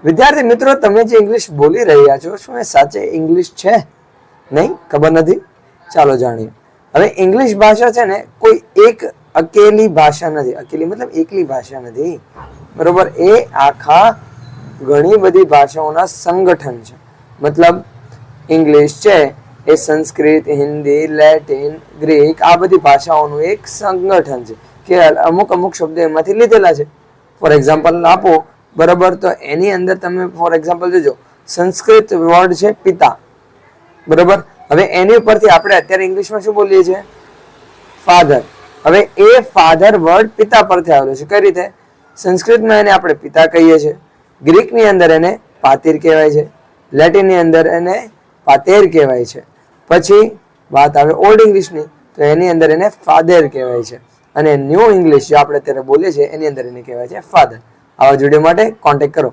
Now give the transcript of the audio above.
વિદ્યાર્થી મિત્રો, તમે જે ઇંગ્લિશ બોલી રહ્યા છો શું એ સાચે ઇંગ્લિશ છે? નહીં, ખબર નથી? ચાલો જાણીએ. હવે ઇંગ્લિશ ભાષા છે ને કોઈ એક અકેલી ભાષા નથી. અકેલી મતલબ એકલી ભાષા નથી, બરોબર. એ આખા ઘણી બધી ભાષાઓના સંગઠન છે. મતલબ ઇંગ્લિશ છે એ સંસ્કૃત, હિન્દી, લેટિન, ગ્રીક આ બધી ભાષાઓનું એક સંગઠન છે કે અમુક અમુક શબ્દો એમાંથી લીધેલા છે. ફોર એક્ઝામ્પલ આપો, બરાબર. તો એની અંદર તમે ફોર એક્ઝામ્પલ જોજો, સંસ્કૃત વર્ડ છે પિતા, બરોબર. હવે એની ઉપરથી આપણે અત્યારે ઇંગ્લિશમાં શું બોલીએ છીએ? ફાધર. હવે એ ફાધર વર્ડ પિતા પરથી આવેલો છે. કઈ રીતે? સંસ્કૃતમાં એને આપણે પિતા કહીએ છીએ, ગ્રીકની અંદર એને પાતિર કહેવાય છે, લેટિનની અંદર એને પાતેર કહેવાય છે. પછી વાત આવે ઓલ્ડ ઇંગ્લિશની, તો એની અંદર એને ફાધર કહેવાય છે. અને ન્યૂ ઇંગ્લિશ જે આપણે અત્યારે બોલીએ છીએ એની અંદર એને કહેવાય છે ફાધર. આવા વિડીયો માટે કોન્ટેક્ટ કરો.